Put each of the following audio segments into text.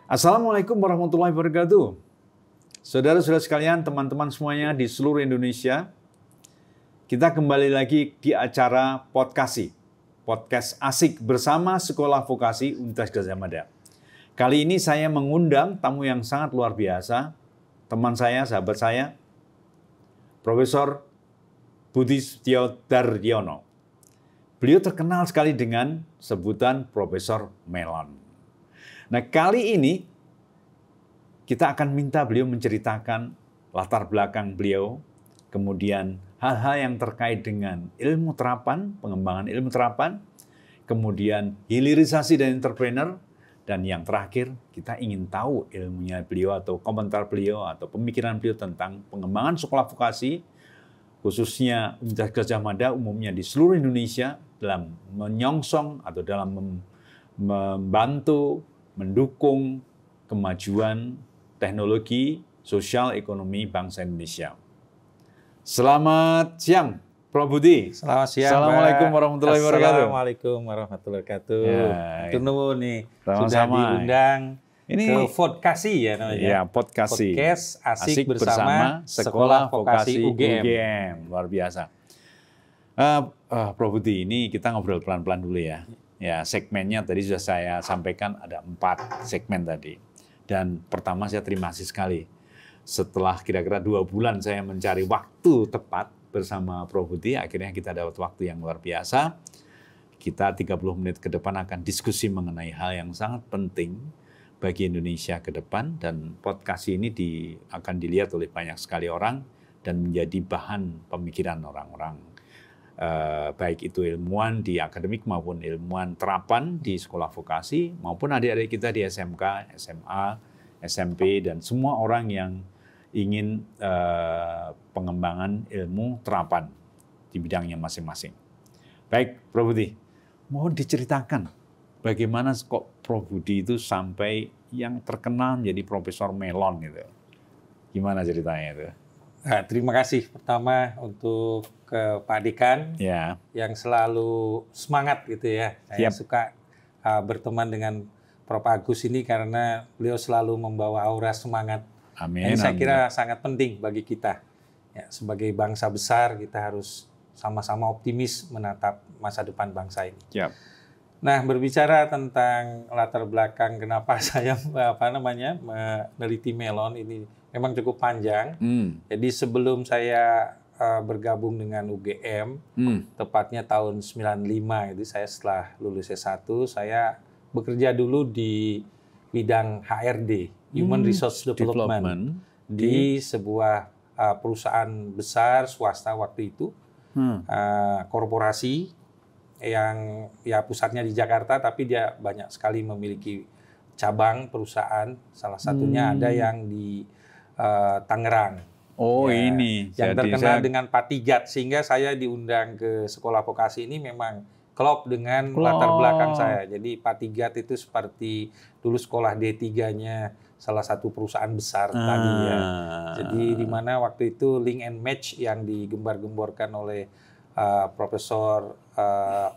Assalamualaikum warahmatullahi wabarakatuh. Saudara-saudara sekalian, teman-teman semuanya di seluruh Indonesia, kita kembali lagi di acara podcast asik bersama Sekolah Vokasi Universitas Gadjah Mada. Kali ini saya mengundang tamu yang sangat luar biasa, teman saya, sahabat saya, Profesor Budi Setio Dardiono. Beliau terkenal sekali dengan sebutan Profesor Melon. Nah, kali ini kita akan minta beliau menceritakan latar belakang beliau, kemudian hal-hal yang terkait dengan ilmu terapan, pengembangan ilmu terapan, kemudian hilirisasi dan entrepreneur, dan yang terakhir kita ingin tahu ilmunya beliau atau komentar beliau atau pemikiran beliau tentang pengembangan sekolah vokasi, khususnya Universitas Gadjah Mada umumnya di seluruh Indonesia dalam menyongsong atau dalam membantu mendukung kemajuan teknologi, sosial, ekonomi bangsa Indonesia. Selamat siang, Prof. Budi. Selamat siang, Assalamualaikum warahmatullahi wabarakatuh. Assalamualaikum warahmatullahi wabarakatuh. Itu nunggu nih, sama-sama. sudah diundang ini ke Vokasi ya namanya. Ya, podcast asik bersama Sekolah Vokasi UGM. Luar biasa. Prof. Budi, ini kita ngobrol pelan-pelan dulu ya. Ya, segmennya tadi sudah saya sampaikan ada 4 segmen tadi. Dan pertama saya terima kasih sekali. Setelah kira-kira 2 bulan saya mencari waktu tepat bersama Prof. Budi, akhirnya kita dapat waktu yang luar biasa. Kita 30 menit ke depan akan diskusi mengenai hal yang sangat penting bagi Indonesia ke depan. Dan podcast ini akan dilihat oleh banyak sekali orang dan menjadi bahan pemikiran orang-orang. Baik itu ilmuwan di akademik maupun ilmuwan terapan di sekolah vokasi maupun adik-adik kita di SMK, SMA, SMP dan semua orang yang ingin pengembangan ilmu terapan di bidangnya masing-masing. Baik, Prof. Budi, mohon diceritakan bagaimana kok Prof. Budi itu sampai yang terkenal menjadi Profesor Melon gitu. Gimana ceritanya itu? Nah, terima kasih pertama untuk ke Pak Dekan yang selalu semangat gitu ya. Saya suka berteman dengan Prof. Agus ini karena beliau selalu membawa aura semangat. Amin. Dan saya kira sangat penting bagi kita. Ya, sebagai bangsa besar kita harus sama-sama optimis menatap masa depan bangsa ini. Nah, berbicara tentang latar belakang kenapa saya meneliti melon ini memang cukup panjang. Jadi sebelum saya bergabung dengan UGM, tepatnya tahun 95, jadi saya setelah lulus S1, saya bekerja dulu di bidang HRD, Human Resource Development, di sebuah perusahaan besar swasta waktu itu, korporasi yang ya pusatnya di Jakarta, tapi dia banyak sekali memiliki cabang perusahaan, salah satunya ada yang di Tangerang. Ini yang terkenal dengan Patigat, sehingga saya diundang ke sekolah vokasi ini memang klop dengan latar belakang saya. Jadi Patigat itu seperti dulu sekolah D3-nya salah satu perusahaan besar tadi ya. Jadi di mana waktu itu link and match yang digembar-gemborkan oleh Profesor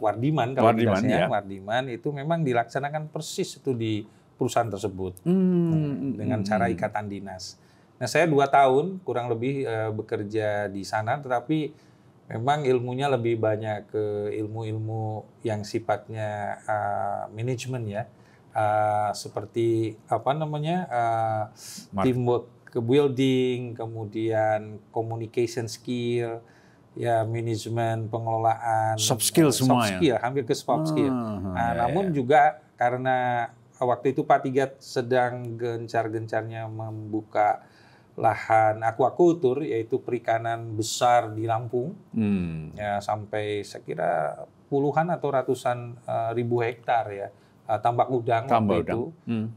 Wardiman, kalau Wardiman itu memang dilaksanakan persis itu di perusahaan tersebut dengan cara ikatan dinas. Nah, saya 2 tahun kurang lebih bekerja di sana, tetapi memang ilmunya lebih banyak ke ilmu-ilmu yang sifatnya manajemen ya, seperti teamwork, building, kemudian communication skill, ya manajemen, pengelolaan, soft skill semua skill, hampir ke soft skill. Namun juga karena waktu itu Patigat sedang gencar-gencarnya membuka lahan aquacultur, yaitu perikanan besar di Lampung, ya sampai saya kira puluhan atau ratusan ribu hektar ya, tambak udang waktu itu.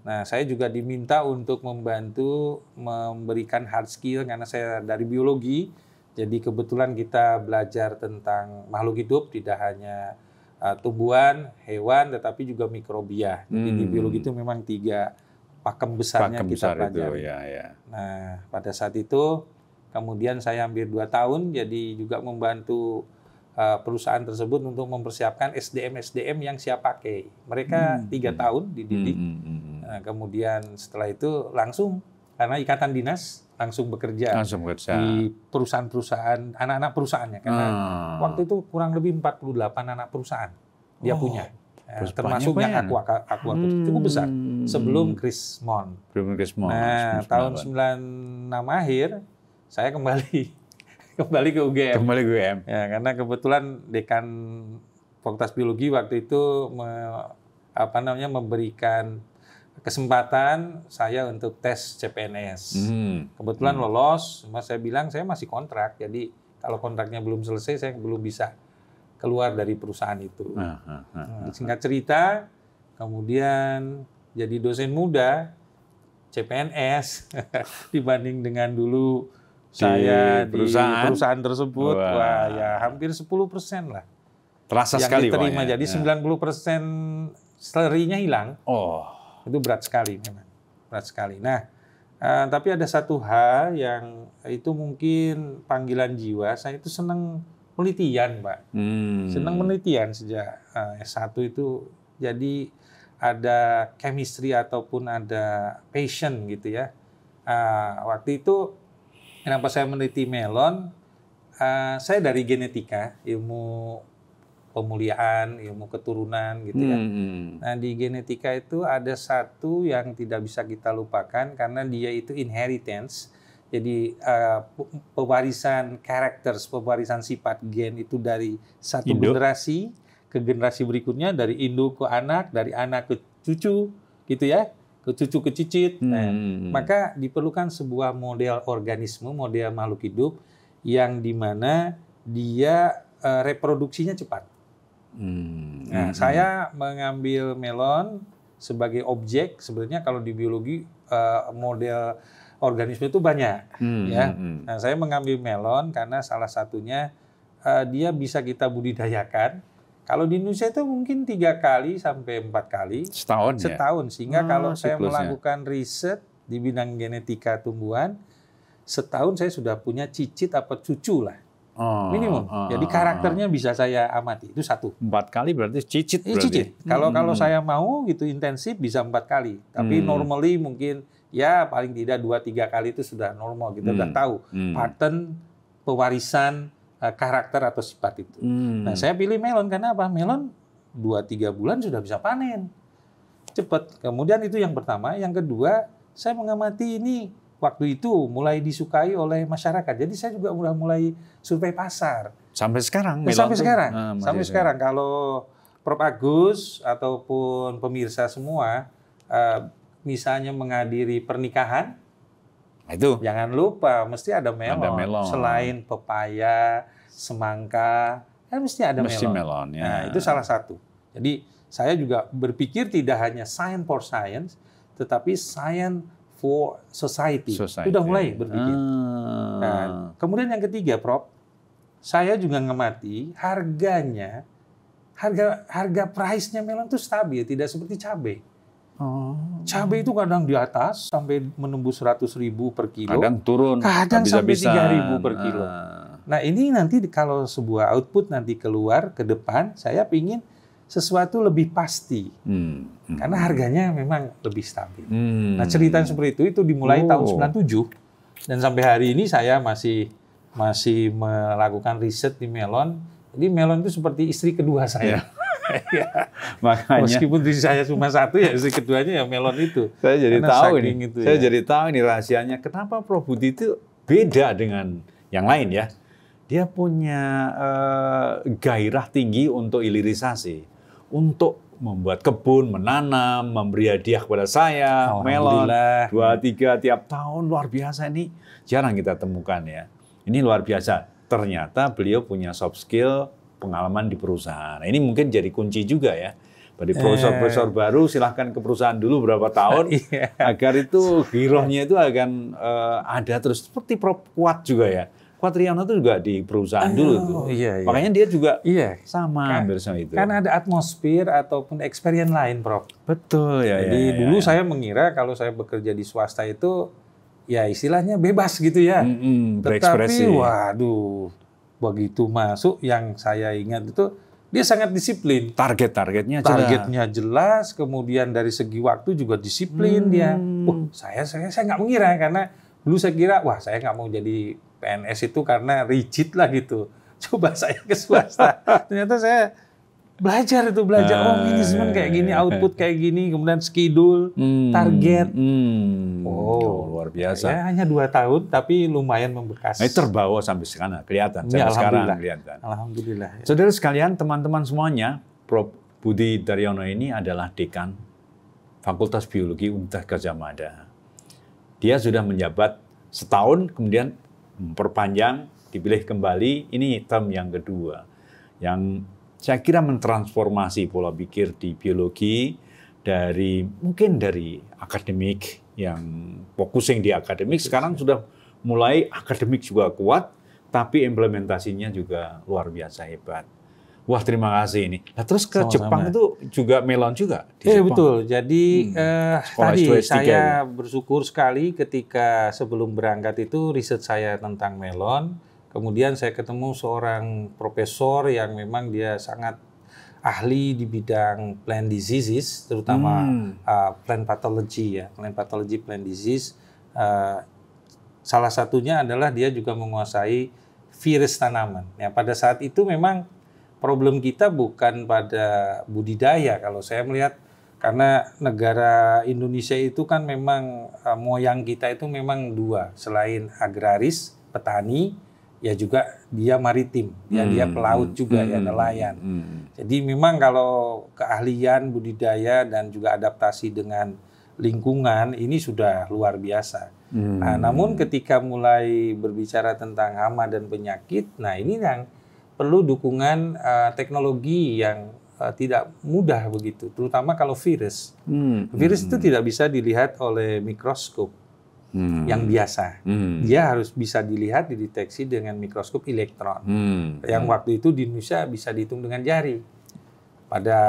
Nah, saya juga diminta untuk membantu memberikan hard skill karena saya dari biologi, jadi kebetulan kita belajar tentang makhluk hidup, tidak hanya tumbuhan, hewan, tetapi juga mikrobia. Jadi di biologi itu memang 3 pakem besarnya kita pelajari. Nah, pada saat itu kemudian saya hampir 2 tahun, jadi juga membantu perusahaan tersebut untuk mempersiapkan SDM yang siap pakai. Mereka 3 tahun dididik. Nah, kemudian setelah itu langsung karena ikatan dinas langsung bekerja di perusahaan-perusahaan, anak-anak perusahaannya. Karena waktu itu kurang lebih 48 anak perusahaan dia punya. Termasuk yang Aqua cukup besar sebelum Krismon. Nah, tahun 96 akhir saya kembali ke UGM. Ya, karena kebetulan dekan Fakultas Biologi waktu itu memberikan kesempatan saya untuk tes CPNS. Kebetulan lolos, saya bilang saya masih kontrak. Jadi kalau kontraknya belum selesai saya belum bisa keluar dari perusahaan itu. Singkat cerita, kemudian jadi dosen muda CPNS dibanding dengan dulu saya di perusahaan tersebut, wah ya hampir 10% lah. Terasa yang sekali diterima, jadi 90% salary-nya hilang. Itu berat sekali memang, berat sekali. Nah, tapi ada satu hal yang itu mungkin panggilan jiwa, saya itu senang penelitian, Pak. Senang penelitian sejak S1 itu. Jadi ada chemistry ataupun ada passion gitu ya. Waktu itu kenapa saya meneliti melon? Saya dari genetika, ilmu pemuliaan, ilmu keturunan gitu ya. Nah, di genetika itu ada satu yang tidak bisa kita lupakan karena dia itu inheritance. Jadi pewarisan karakter, pewarisan sifat gen itu dari satu generasi ke generasi berikutnya, dari induk ke anak, dari anak ke cucu, gitu ya, ke cucu ke cicit. Nah, maka diperlukan sebuah model organisme, model makhluk hidup yang dimana dia reproduksinya cepat. Nah, saya mengambil melon sebagai objek. Sebenarnya kalau di biologi model organisme itu banyak, ya. Nah, saya mengambil melon karena salah satunya dia bisa kita budidayakan. Kalau di Indonesia itu mungkin 3 kali sampai 4 kali setahun. Sehingga kalau saya melakukan riset di bidang genetika tumbuhan, setahun saya sudah punya cicit apa cucu lah, minimum. Jadi karakternya bisa saya amati. Itu 1. 4 kali berarti cicit. Cicit. Kalau saya mau gitu intensif bisa 4 kali. Tapi normally mungkin ya paling tidak 2-3 kali itu sudah normal. Kita udah tahu pattern pewarisan karakter atau sifat itu. Nah, saya pilih melon karena apa? Melon 2-3 bulan sudah bisa panen. Cepat. Kemudian itu yang pertama. Yang kedua, saya mengamati ini waktu itu mulai disukai oleh masyarakat. Jadi saya juga mulai survei pasar. Sampai sekarang? Sampai sekarang. Sampai sekarang. Kalau Prof. Agus ataupun pemirsa semua, misalnya menghadiri pernikahan, itu jangan lupa mesti ada melon. Selain pepaya, semangka, kan mesti ada melon. Ya. Nah, itu salah satu. Jadi saya juga berpikir tidak hanya science for science, tetapi science for society. Sudah mulai berpikir. Nah, kemudian yang ketiga, Prof, saya juga ngamati harganya, harga price-nya melon itu stabil, tidak seperti cabai. Cabai itu kadang di atas sampai menembus 100.000 per kilo. Kadang turun. Kadang sampai 3.000 per kilo. Nah, ini nanti kalau sebuah output nanti keluar ke depan, saya ingin sesuatu lebih pasti. Karena harganya memang lebih stabil. Nah, cerita seperti itu dimulai tahun 97. Dan sampai hari ini saya masih melakukan riset di melon. Jadi melon itu seperti istri kedua saya. Ya. Makanya meskipun istri saya cuma satu, ya istri keduanya ya melon itu. Saya jadi tahu ini. Saya jadi tahu ini rahasianya. Kenapa Prof. Budi itu beda dengan yang lain ya? Dia punya gairah tinggi untuk hilirisasi, untuk membuat kebun, menanam, memberi hadiah kepada saya, melon 2-3 tiap tahun, luar biasa. Ini jarang kita temukan ya. Ini luar biasa. Ternyata beliau punya soft skill, pengalaman di perusahaan. Nah, ini mungkin jadi kunci juga ya. Bagi profesor-profesor baru silahkan ke perusahaan dulu berapa tahun agar itu girohnya itu akan ada terus. Seperti Prof. Kuat juga ya. Kuat Riyono itu juga di perusahaan dulu tuh. Makanya dia juga sama hampir sama itu. Karena ada atmosfer ataupun experience lain, Prof. Betul ya. Jadi dulu saya mengira kalau saya bekerja di swasta itu ya istilahnya bebas gitu ya. Berekspresi. Tetapi waduh, begitu masuk yang saya ingat itu dia sangat disiplin. Targetnya jelas, kemudian dari segi waktu juga disiplin dia. Wah, saya nggak mengira karena dulu saya kira wah saya nggak mau jadi PNS itu karena rigid lah gitu. Coba saya ke swasta, ternyata saya belajar oh manajemen kayak gini, output kayak gini, kemudian schedule, target. Luar biasa. Ya hanya 2 tahun tapi lumayan membekas. Nah, terbawa sampai sekarang kelihatan. Sampai sekarang kelihatan. Alhamdulillah. Ya. Saudara sekalian, teman-teman semuanya, Prof. Budi Daryono ini adalah dekan Fakultas Biologi Universitas Gadjah Mada. Dia sudah menjabat setahun, kemudian memperpanjang, dipilih kembali. Ini term yang kedua, yang saya kira mentransformasi pola pikir di biologi mungkin dari akademik yang focusing di akademik, sekarang sudah mulai akademik juga kuat, tapi implementasinya juga luar biasa hebat. Wah, terima kasih ini. Nah, terus ke Jepang itu juga melon juga di Jepang. Betul. Jadi tadi saya bersyukur sekali ketika sebelum berangkat itu riset saya tentang melon. Kemudian saya ketemu seorang profesor yang memang dia sangat ahli di bidang plant diseases, terutama plant pathology ya, plant disease. Salah satunya adalah dia juga menguasai virus tanaman. Ya, pada saat itu memang problem kita bukan pada budidaya kalau saya melihat, karena negara Indonesia itu kan memang moyang kita itu memang 2, selain agraris, petani, ya juga dia maritim, ya dia pelaut juga, ya nelayan. Jadi memang kalau keahlian budidaya dan juga adaptasi dengan lingkungan ini sudah luar biasa. Nah, namun ketika mulai berbicara tentang hama dan penyakit, nah ini yang perlu dukungan teknologi yang tidak mudah begitu, terutama kalau virus. Virus itu tidak bisa dilihat oleh mikroskop. Yang biasa. Dia harus bisa dilihat, dideteksi dengan mikroskop elektron. Yang waktu itu di Indonesia bisa dihitung dengan jari. Pada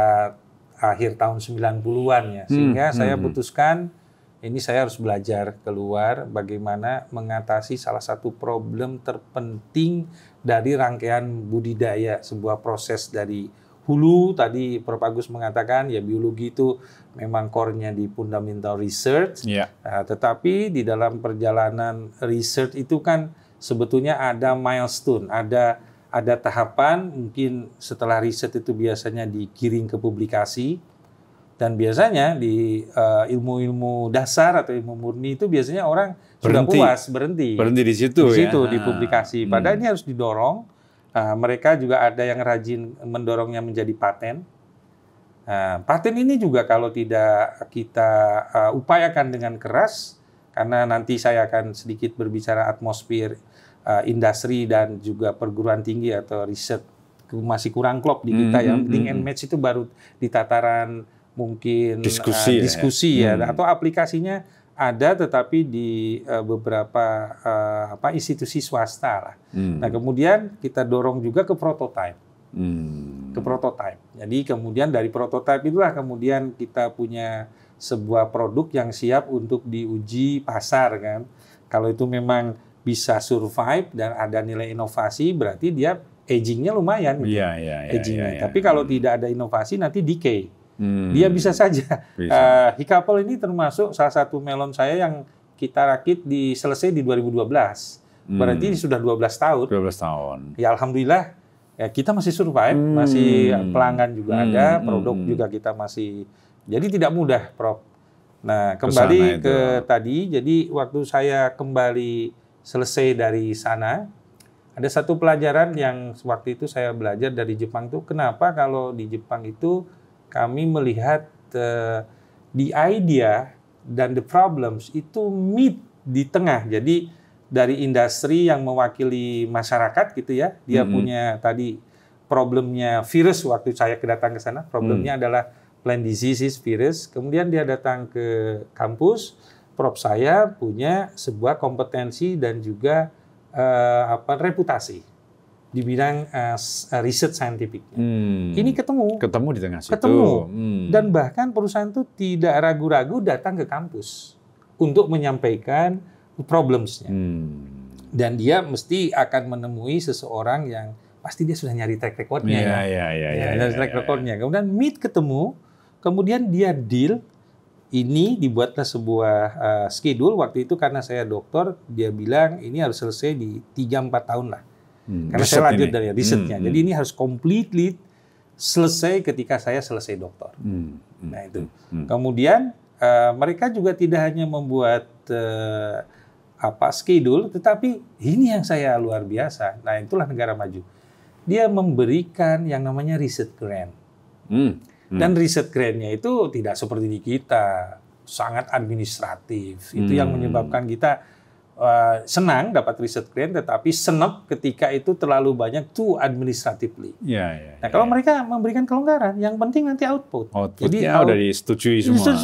akhir tahun 90-an ya. Sehingga saya putuskan, ini saya harus belajar keluar bagaimana mengatasi salah satu problem terpenting dari rangkaian budidaya, sebuah proses dari hulu. Tadi Prof. Agus mengatakan ya biologi itu memang core-nya di fundamental research, tetapi di dalam perjalanan research itu kan sebetulnya ada milestone, ada tahapan. Mungkin setelah riset itu biasanya dikirim ke publikasi, dan biasanya di ilmu-ilmu dasar atau ilmu murni itu biasanya orang sudah puas berhenti di situ di publikasi. Padahal ini harus didorong. Mereka juga ada yang rajin mendorongnya menjadi paten. Paten ini juga kalau tidak kita upayakan dengan keras, karena nanti saya akan sedikit berbicara atmosfer industri dan juga perguruan tinggi atau riset masih kurang klop di kita. Yang penting and match itu baru di tataran mungkin diskusi ya, atau aplikasinya ada tetapi di beberapa institusi swasta lah. Nah, kemudian kita dorong juga ke prototype. Jadi kemudian dari prototype itulah kemudian kita punya sebuah produk yang siap untuk diuji pasar kan. Kalau itu memang bisa survive dan ada nilai inovasi, berarti dia aging-nya lumayan. Gitu. Tapi kalau tidak ada inovasi nanti decay. Dia bisa saja. Hikapel ini termasuk salah satu melon saya yang kita rakit selesai di 2012. Berarti sudah 12 tahun. 12 tahun. Ya alhamdulillah. Ya, kita masih survive, masih pelanggan juga ada, produk juga kita masih. Jadi tidak mudah, Prof. Nah, kembali ke tadi, jadi waktu saya kembali selesai dari sana, ada satu pelajaran yang waktu itu saya belajar dari Jepang tuh, kenapa kalau di Jepang itu kami melihat the idea dan the problems itu meet di tengah. Jadi dari industri yang mewakili masyarakat gitu ya, dia punya tadi problemnya virus. Waktu saya datang ke sana, problemnya adalah plant diseases, virus. Kemudian dia datang ke kampus, Prof saya punya sebuah kompetensi dan juga reputasi di bidang riset saintifik. Ini ketemu di tengah situ. Dan bahkan perusahaan itu tidak ragu-ragu datang ke kampus untuk menyampaikan problems-nya. Dan dia mesti akan menemui seseorang yang pasti dia sudah nyari track record-nya. Nyari track record-nya. Kemudian meet ketemu, kemudian dia deal. Ini dibuatlah sebuah schedule. Waktu itu karena saya dokter, dia bilang ini harus selesai di 3-4 tahun lah. Karena saya lanjut dari risetnya. Jadi ini harus completely selesai ketika saya selesai dokter. Nah itu. Kemudian mereka juga tidak hanya membuat schedule, tetapi ini yang saya luar biasa. Nah itulah negara maju. Dia memberikan yang namanya research grant. Dan riset grant-nya itu tidak seperti di kita, sangat administratif. Itu yang menyebabkan kita senang dapat riset grant, tetapi senep ketika itu terlalu banyak too administratively. Nah, kalau mereka memberikan kelonggaran, yang penting nanti output. Jadi udah disetujui semua.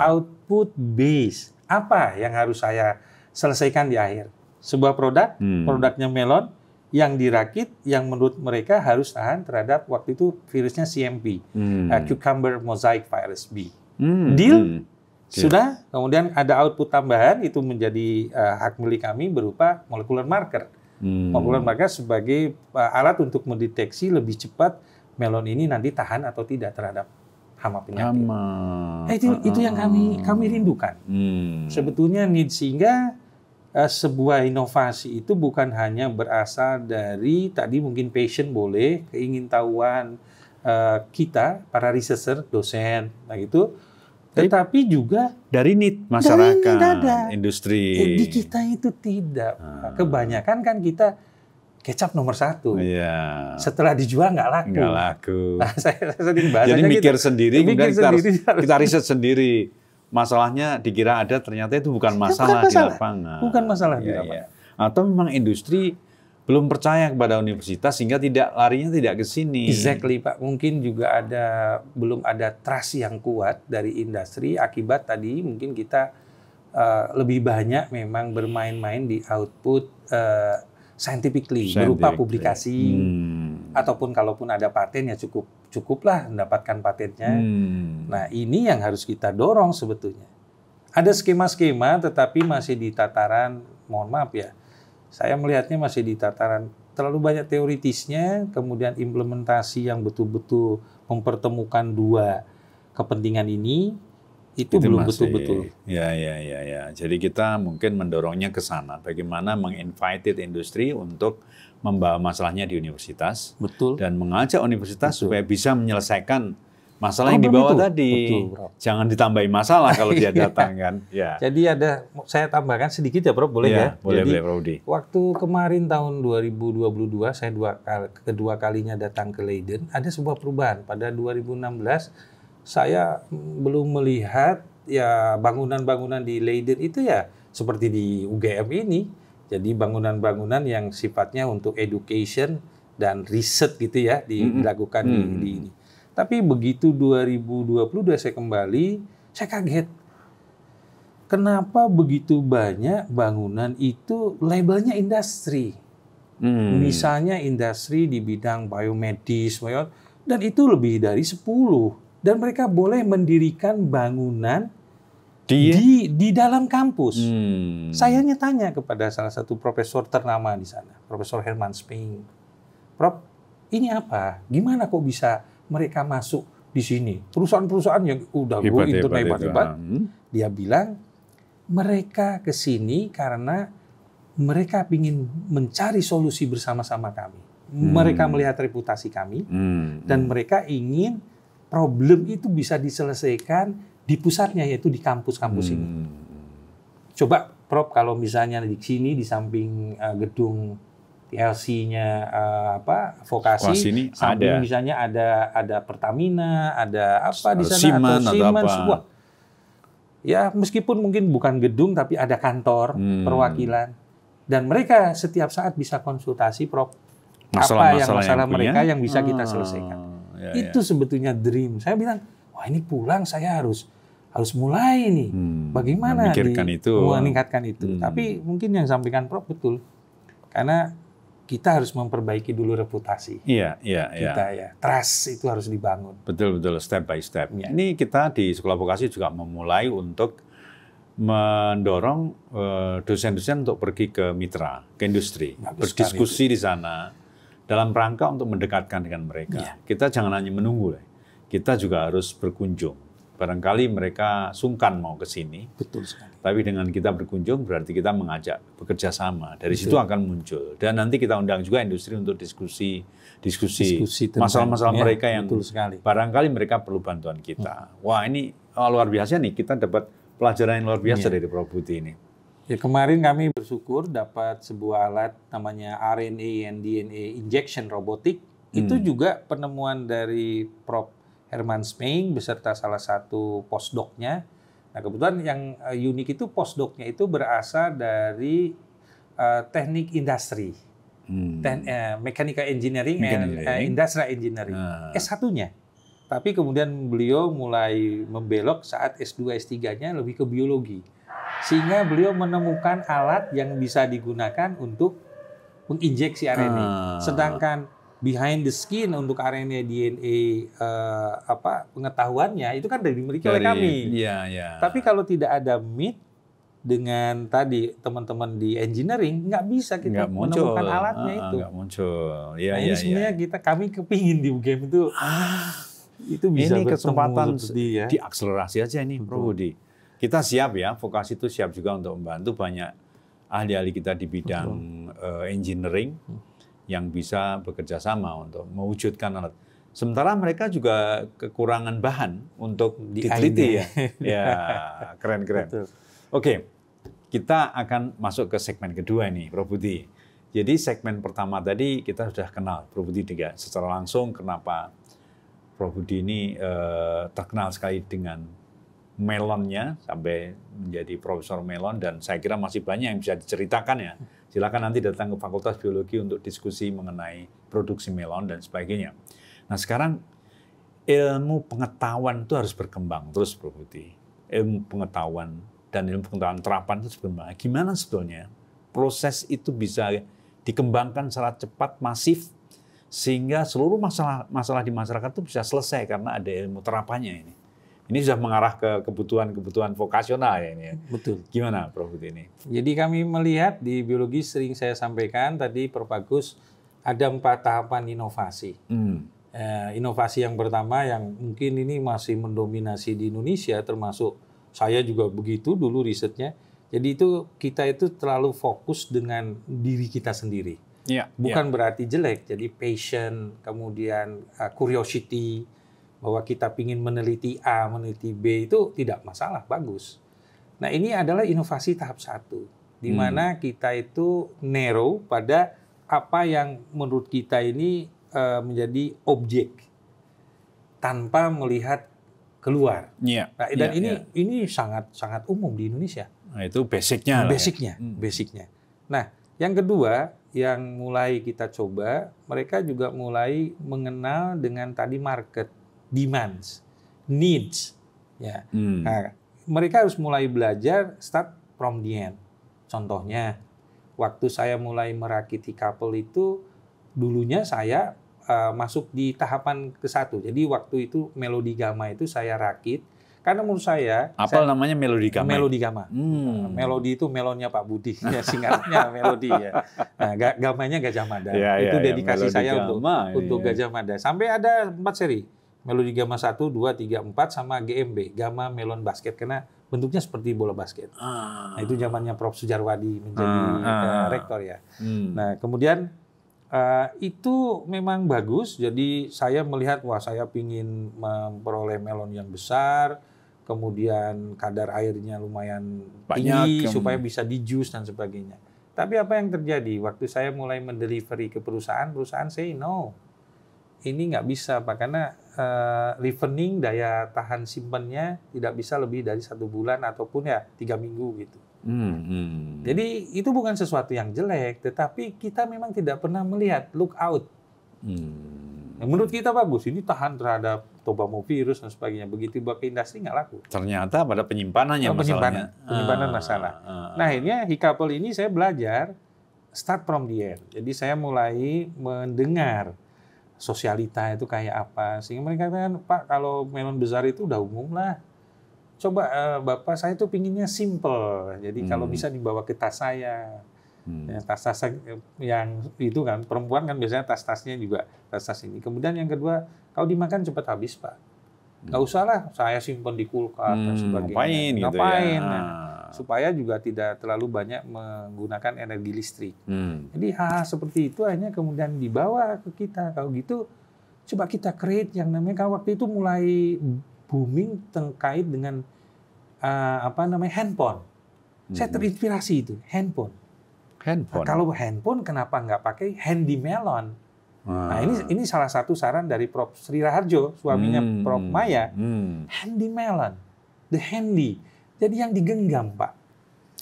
Output base. Apa yang harus saya selesaikan di akhir? Sebuah produk, produknya melon, yang dirakit, yang menurut mereka harus tahan terhadap waktu itu virusnya CMV, Cucumber Mosaic Virus B. Deal? Sudah, kemudian ada output tambahan, itu menjadi hak milik kami berupa molecular marker. Molecular marker sebagai alat untuk mendeteksi lebih cepat melon ini nanti tahan atau tidak terhadap hama penyakit. Itu yang kami rindukan. Sebetulnya sehingga sebuah inovasi itu bukan hanya berasal dari tadi mungkin passion boleh, keingintahuan kita para researcher, dosen, gitu. Tetapi juga dari need masyarakat, industri. Di kita itu tidak. Kebanyakan kan kita kecap nomor 1. Setelah dijual nggak laku. Nah, saya sering bahas. Jadi mikir sendiri, kemudian kita riset sendiri. Masalahnya dikira ada, ternyata itu bukan masalah di lapangan. Bukan masalah di lapangan. Atau memang industri belum percaya kepada universitas sehingga larinya tidak ke sini. Exactly, Pak. Mungkin juga belum ada trust yang kuat dari industri akibat tadi mungkin kita lebih banyak memang bermain-main di output scientifically berupa publikasi ataupun kalaupun ada paten ya cukuplah mendapatkan patennya. Nah, ini yang harus kita dorong sebetulnya. Ada skema-skema tetapi masih di tataran, mohon maaf ya, saya melihatnya masih di tataran terlalu banyak teoritisnya, kemudian implementasi yang betul-betul mempertemukan dua kepentingan ini, itu belum betul-betul. Ya. Jadi kita mungkin mendorongnya ke sana. Bagaimana menginvited industri untuk membawa masalahnya di universitas. Dan mengajak universitas supaya bisa menyelesaikan masalah yang dibawa tadi. Jangan ditambahi masalah kalau dia datang kan. Jadi saya tambahkan sedikit ya Prof, boleh ya? Boleh, Jadi, Prof. Waktu kemarin tahun 2022, saya kedua kalinya datang ke Leiden, ada sebuah perubahan. Pada 2016, saya belum melihat ya bangunan-bangunan di Leiden itu ya seperti di UGM ini. Jadi bangunan-bangunan yang sifatnya untuk education dan riset gitu ya dilakukan di ini. Tapi begitu 2022 saya kembali, saya kaget. Kenapa begitu banyak bangunan itu labelnya industri? Misalnya industri di bidang biomedis, dan itu lebih dari 10. Dan mereka boleh mendirikan bangunan di dalam kampus. Saya tanya kepada salah satu profesor ternama di sana, Profesor Herman Sping. Prof, ini apa? Gimana kok bisa mereka masuk di sini? Perusahaan-perusahaan yang udah hebat-hebat. Dia bilang, mereka ke sini karena mereka ingin mencari solusi bersama-sama kami. Mereka melihat reputasi kami, dan mereka ingin problem itu bisa diselesaikan di pusatnya, yaitu di kampus-kampus ini. Coba, Prof, kalau misalnya di sini, di samping gedung TLC-nya vokasi, samping misalnya ada Pertamina, ada apa di sana, atau Siemens, sebuah. Ya, meskipun mungkin bukan gedung, tapi ada kantor perwakilan. Dan mereka setiap saat bisa konsultasi, Prof. Masalah mereka yang bisa kita selesaikan. Itu sebetulnya dream. Saya bilang, wah ini pulang saya harus mulai nih. Bagaimana meningkatkan itu. Tapi mungkin yang sampaikan Prof betul. Karena kita harus memperbaiki dulu reputasi. Iya. Trust itu harus dibangun. Betul, step by step. Ini kita di Sekolah Vokasi juga memulai untuk mendorong dosen-dosen untuk pergi ke mitra, ke industri, berdiskusi di sana dalam rangka untuk mendekatkan dengan mereka. Kita jangan hanya menunggu, kita juga harus berkunjung. Barangkali mereka sungkan mau ke sini. Betul sekali. Tapi dengan kita berkunjung berarti kita mengajak bekerja sama. Dari situ akan muncul. Dan nanti kita undang juga industri untuk diskusi masalah-masalah mereka yang barangkali mereka perlu bantuan kita. Wah, ini luar biasa nih, kita dapat pelajaran yang luar biasa dari Prof. Budi ini. Ya, kemarin kami bersyukur dapat sebuah alat namanya RNA and DNA injection robotic. Itu juga penemuan dari Prof. Herman Smeing beserta salah satu postdoc-nya. Nah, kebetulan yang unik itu postdoc-nya itu berasal dari teknik industri, mechanical engineering and industrial engineering, S1-nya. Tapi kemudian beliau mulai membelok saat S2, S3-nya lebih ke biologi. Sehingga beliau menemukan alat yang bisa digunakan untuk menginjeksi RNA. Sedangkan behind the skin untuk RNA DNA pengetahuannya itu kan dimiliki oleh kami. Tapi kalau tidak ada meet dengan tadi teman-teman di engineering, nggak bisa kita menemukan alatnya itu. Nggak muncul. Ini sebenarnya kami kepingin di UGM itu bisa ini kesempatan ya. Diakselerasi aja ini, Prof. Budi. Kita siap ya, vokasi itu siap juga untuk membantu banyak ahli-ahli kita di bidang engineering yang bisa bekerja sama untuk mewujudkan alat. Sementara mereka juga kekurangan bahan untuk diteliti ya. Ya, keren-keren. Oke, kita akan masuk ke segmen kedua ini, Prof. Budi. Jadi segmen pertama tadi kita sudah kenal Prof. Budi juga secara langsung kenapa Prof. Budi ini terkenal sekali dengan melonnya sampai menjadi profesor melon, dan saya kira masih banyak yang bisa diceritakan ya. Silakan nanti datang ke Fakultas Biologi untuk diskusi mengenai produksi melon dan sebagainya. Nah, sekarang ilmu pengetahuan itu harus berkembang terus, Prof. Budi. Ilmu pengetahuan dan ilmu pengetahuan terapan itu berkembang. Gimana sebetulnya proses itu bisa dikembangkan secara cepat, masif, sehingga seluruh masalah di masyarakat itu bisa selesai karena ada ilmu terapannya ini. Ini sudah mengarah ke kebutuhan vokasional ya ini. Betul. Gimana, Prof. Budi ini? Jadi kami melihat di biologi sering saya sampaikan tadi, Prof. Agus, ada 4 tahapan inovasi. Inovasi yang pertama yang mungkin ini masih mendominasi di Indonesia, termasuk saya juga begitu dulu risetnya. Jadi kita itu terlalu fokus dengan diri kita sendiri. Bukan berarti jelek. Jadi passion, kemudian curiosity, bahwa kita ingin meneliti A, meneliti B itu tidak masalah, bagus. Nah, ini adalah inovasi tahap 1, di mana kita itu narrow pada apa yang menurut kita ini menjadi objek tanpa melihat keluar. Dan ini sangat umum di Indonesia. Nah, itu basicnya. Basicnya. Nah, yang kedua yang mulai kita coba, mereka juga mulai mengenal dengan tadi market, demands, needs, ya. Nah, mereka harus mulai belajar start from the end. Contohnya, waktu saya mulai merakit Hikapel itu, dulunya saya masuk di tahapan ke-1. Jadi waktu itu melodi gamma itu saya rakit, karena menurut saya namanya melodi gamma. Melodi gamma. Melodi itu melonnya Pak Budi, ya, singkatnya melodi ya. Nah, gammanya Gajah Mada. Itu dedikasi saya untuk Gajah Mada. Sampai ada 4 seri. Melodi gamma 1, 2, 3, 4 sama GMB, Gamma Melon Basket, karena bentuknya seperti bola basket. Nah, itu zamannya Prof. Sujarwadi menjadi rektor ya. Nah, kemudian itu memang bagus. Jadi saya melihat, wah, saya ingin memperoleh melon yang besar, kemudian kadar airnya lumayan tinggi supaya bisa di-jus dan sebagainya. Tapi apa yang terjadi waktu saya mulai mendelivery ke perusahaan say no. Ini nggak bisa, Pak, karena ripening, daya tahan simpannya tidak bisa lebih dari 1 bulan ataupun ya 3 minggu gitu. Jadi itu bukan sesuatu yang jelek, tetapi kita memang tidak pernah melihat look out. Menurut kita bagus, ini tahan terhadap tobamovirus dan sebagainya. Begitu dibawa ke industri nggak laku. Ternyata pada penyimpanannya masalahnya. Penyimpanan masalah. Nah, akhirnya Hikapel ini saya belajar start from the end. Jadi saya mulai mendengar sosialita itu kayak apa, sehingga mereka katakan, Pak, kalau melon besar itu udah umum lah, coba Bapak saya tuh pinginnya simple. Jadi kalau bisa dibawa ke tas saya. Ya, tas-tas yang itu kan, perempuan kan biasanya tas-tasnya juga tas-tas ini. Kemudian yang kedua, kalau dimakan cepat habis, Pak. Nggak usah lah, saya simpen di kulkas dan sebagainya. Ngapain? Nah, supaya juga tidak terlalu banyak menggunakan energi listrik. Jadi hal seperti itu hanya kemudian dibawa ke kita. Kalau gitu, coba kita create yang namanya, kalau waktu itu mulai booming terkait dengan handphone. Saya terinspirasi itu, handphone. Nah, kalau handphone kenapa nggak pakai handy melon? Nah ini salah satu saran dari Prof. Sri Raharjo, suaminya Prof. Maya. Handy melon, the handy. Jadi yang digenggam, Pak.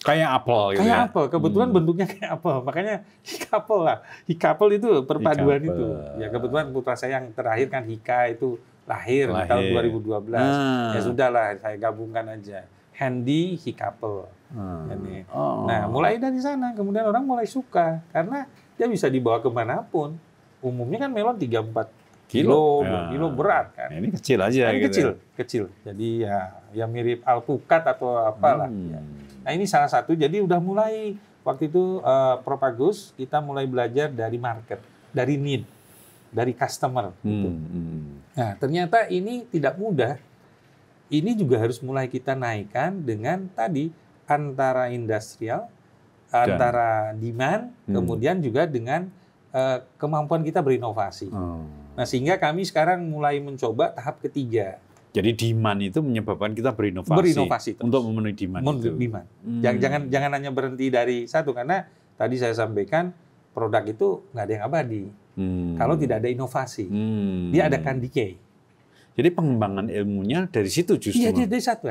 Kayak apel gitu. Kayak apel, kebetulan bentuknya kayak apel. Makanya hikapel lah. Hikapel itu perpaduan itu. Ya kebetulan putra saya yang terakhir kan Hika itu lahir di tahun 2012. Ya sudahlah, saya gabungkan aja. Handy hikapel. Nah, mulai dari sana, kemudian orang mulai suka. Karena dia bisa dibawa kemanapun. Umumnya kan melon 3-4 kilo berat kan. Ini kecil aja gitu. Kecil. Jadi ya mirip alpukat atau apalah. Nah ini salah satu, jadi udah mulai waktu itu Prof. Agus, kita mulai belajar dari market, dari need, dari customer. Gitu. Nah ternyata ini tidak mudah. Ini juga harus mulai kita naikkan dengan tadi antara industrial, antara demand, kemudian juga dengan kemampuan kita berinovasi. Nah, sehingga kami sekarang mulai mencoba tahap ketiga. Jadi demand itu menyebabkan kita berinovasi terus. Untuk memenuhi demand itu. Jangan hanya berhenti dari satu, karena tadi saya sampaikan produk itu nggak ada yang abadi. Kalau tidak ada inovasi, dia akan decay. Jadi pengembangan ilmunya dari situ justru. Iya, dari satu.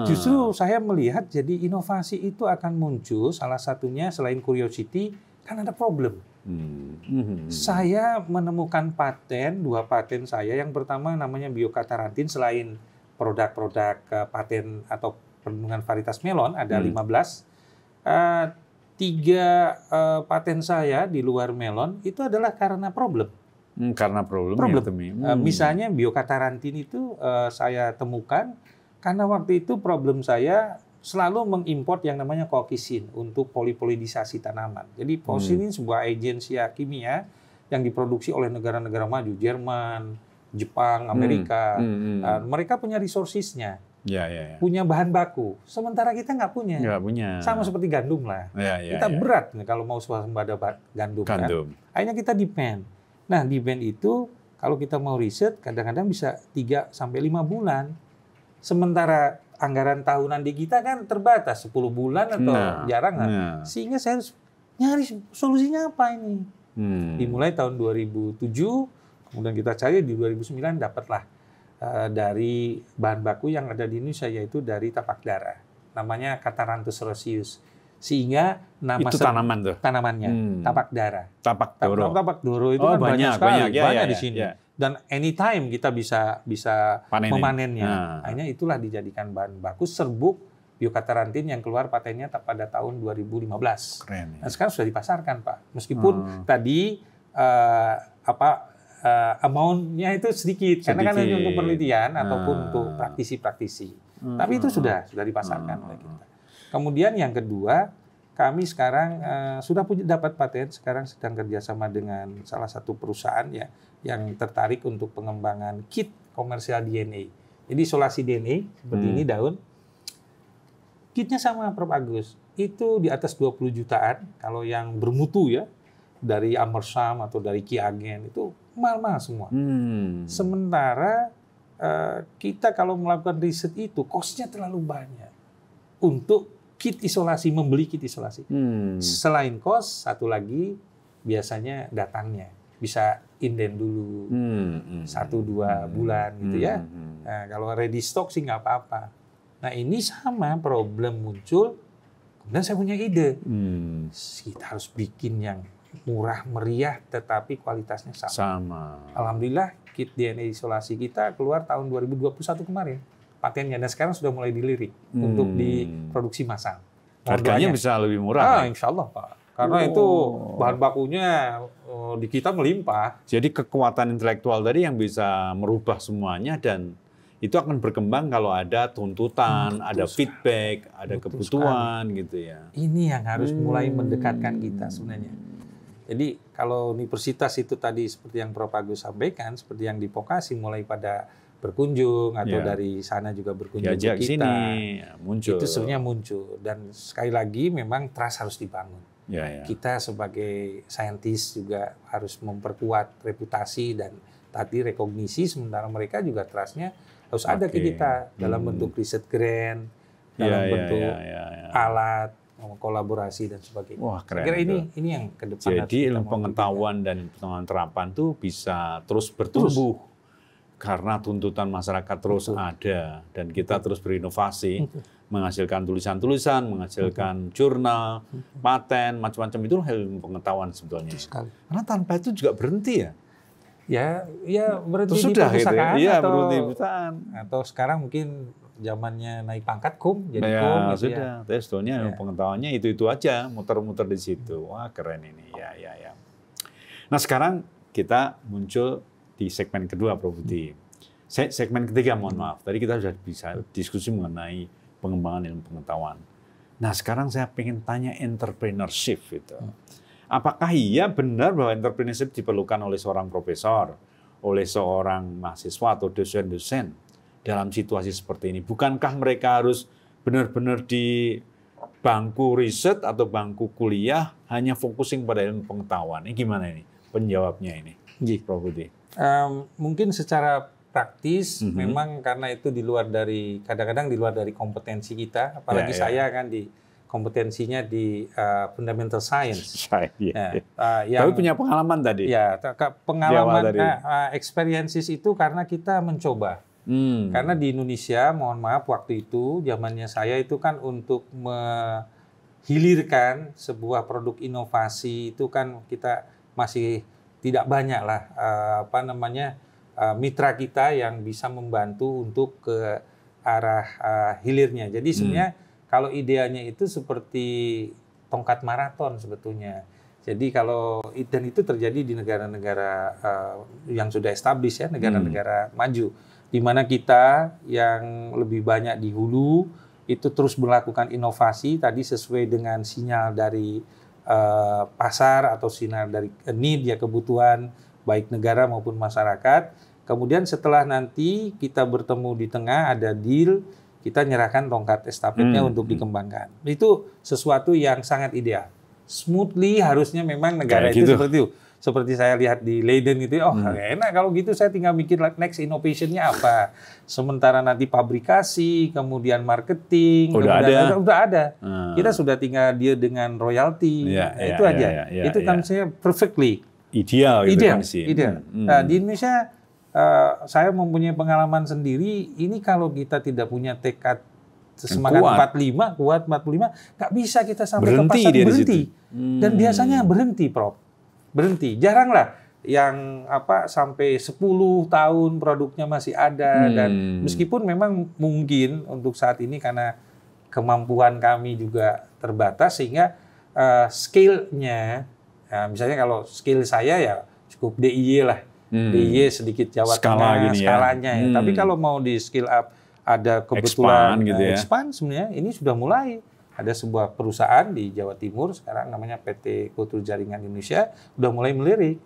Justru saya melihat jadi inovasi itu akan muncul salah satunya selain curiosity kan ada problem. Saya menemukan paten, 2 paten saya. Yang pertama namanya biokatarantin, selain produk-produk paten atau perlindungan varietas melon ada 15. 3 paten saya di luar melon itu adalah karena problem. Karena problem. Misalnya biokatarantin itu saya temukan karena waktu itu problem saya selalu mengimport yang namanya kokisin untuk polipolidisasi tanaman. Jadi kokisin sebuah agensi kimia yang diproduksi oleh negara-negara maju, Jerman, Jepang, Amerika. Mereka punya resources-nya, punya bahan baku. Sementara kita nggak punya. Sama seperti gandum lah. Kita berat kalau mau swasembada gandum. Kan? Akhirnya kita depend. Nah, demand itu kalau kita mau riset kadang-kadang bisa 3-5 bulan. Sementara anggaran tahunan di kita kan terbatas 10 bulan atau jarang. Sehingga saya harus nyari solusinya apa ini. Dimulai tahun 2007, kemudian kita cari di 2009 dapatlah dari bahan baku yang ada di Indonesia, yaitu dari tapak dara. Namanya Catharanthus roseus. Sehingga nama itu tanamannya tapak dara. Tapak doro itu kan banyak sekali, banyak di sini. Dan anytime kita bisa memanennya. Akhirnya itulah dijadikan bahan baku serbuk biokatarantin yang keluar patennya pada tahun 2015. Keren. Nah, sekarang sudah dipasarkan, Pak. Meskipun tadi amount-nya itu sedikit, karena kan hanya untuk penelitian ataupun untuk praktisi-praktisi. Tapi itu sudah dipasarkan oleh kita. Kemudian yang kedua, kami sekarang sudah dapat paten, sekarang sedang kerjasama dengan salah satu perusahaan ya yang tertarik untuk pengembangan kit komersial DNA. Jadi isolasi DNA seperti ini daun, kitnya sama Prof. Agus, itu di atas 20 jutaan. Kalau yang bermutu ya, dari Amersam atau dari Kiagen itu mahal-mahal semua. Sementara kita kalau melakukan riset itu cost-nya terlalu banyak untuk kit isolasi, membeli kit isolasi. Selain cost, satu lagi biasanya datangnya bisa inden dulu 1-2 bulan gitu ya. Nah, kalau ready stock sih nggak apa-apa. Nah ini sama problem muncul. Kemudian saya punya ide, kita harus bikin yang murah meriah tetapi kualitasnya sama. Alhamdulillah kit DNA isolasi kita keluar tahun 2021 kemarin. Patennya, dan sekarang sudah mulai dilirik untuk diproduksi massal. Harganya bisa lebih murah. Insya Allah, Pak. Karena itu bahan bakunya di kita melimpah. Jadi kekuatan intelektual tadi yang bisa merubah semuanya dan itu akan berkembang kalau ada tuntutan, ada feedback, ada kebutuhan gitu ya. Ini yang harus mulai mendekatkan kita sebenarnya. Jadi kalau universitas itu tadi seperti yang Prof. Agus sampaikan, seperti yang di Vokasi mulai pada berkunjung atau dari sana juga berkunjung ke kita, sini, muncul. Itu sebenarnya muncul. Dan sekali lagi memang trust harus dibangun. Kita sebagai saintis juga harus memperkuat reputasi dan tadi rekognisi, sementara mereka juga trust-nya harus ada ke kita dalam bentuk riset grant, dalam bentuk alat, kolaborasi dan sebagainya. Wah, keren. Saya kira ini yang ke depan. Jadi ilmu pengetahuan dan pengetahuan terapan tuh bisa terus bertumbuh karena tuntutan masyarakat terus ada dan kita terus berinovasi, menghasilkan tulisan-tulisan, menghasilkan jurnal, paten, macam-macam, itu ilmu pengetahuan sebetulnya. Karena tanpa itu juga berhenti ya. Ya berhenti di perpustakaan atau sekarang mungkin zamannya naik pangkat jadi gitu sudah. Tapi sebetulnya pengetahuannya itu aja, muter-muter di situ. Wah, keren ini. Ya. Nah, sekarang kita muncul di segmen kedua, Prof. Budi. Segmen ketiga, mohon maaf. Tadi kita sudah bisa diskusi mengenai pengembangan ilmu pengetahuan. Nah, sekarang saya pengen tanya entrepreneurship itu. Apakah iya benar bahwa entrepreneurship diperlukan oleh seorang profesor, oleh seorang mahasiswa atau dosen-dosen dalam situasi seperti ini? Bukankah mereka harus benar-benar di bangku riset atau bangku kuliah hanya focusing pada ilmu pengetahuan? Ini gimana ini penjawabnya ini, Prof. Budi? Mungkin secara praktis memang karena itu kadang-kadang di luar dari kompetensi kita, apalagi saya kan kompetensinya di fundamental science. Tapi punya pengalaman tadi. Ya, pengalaman experiences itu karena kita mencoba. Karena di Indonesia, mohon maaf, waktu itu zamannya saya itu kan untuk menghilirkan sebuah produk inovasi itu kan kita masih tidak banyak lah mitra kita yang bisa membantu untuk ke arah hilirnya. Jadi sebenarnya kalau ideanya itu seperti tongkat maraton sebetulnya. Jadi dan itu terjadi di negara-negara yang sudah established ya, negara-negara maju, di mana kita yang lebih banyak di hulu itu terus melakukan inovasi tadi sesuai dengan sinyal dari pasar atau sinyal dari need ya, kebutuhan baik negara maupun masyarakat. Kemudian setelah nanti kita bertemu di tengah ada deal, kita nyerahkan tongkat estafetnya untuk dikembangkan. Itu sesuatu yang sangat ideal. Smoothly harusnya memang negara itu seperti itu. Seperti saya lihat di Leiden itu, enak kalau gitu saya tinggal mikir next innovation-nya apa. Sementara nanti pabrikasi, kemudian marketing, udah ada. Kita sudah tinggal dia dengan royalti, itu aja. Itu kan saya perfectly. Ideal. Nah, di Indonesia saya mempunyai pengalaman sendiri, ini kalau kita tidak punya tekad semangat 45, nggak bisa kita sampai ke pasar, berhenti. Dan biasanya berhenti, Prof. Berhenti. Jarang lah yang sampai 10 tahun produknya masih ada, dan meskipun memang mungkin untuk saat ini karena kemampuan kami juga terbatas sehingga scale-nya, misalnya kalau skill saya ya cukup DIY lah. DIY sedikit Jawa Tengah skalanya ya. Tapi kalau mau di skill up ada kebetulan expand sebenarnya ini sudah mulai. Ada sebuah perusahaan di Jawa Timur sekarang namanya PT Kultur Jaringan Indonesia udah mulai melirik.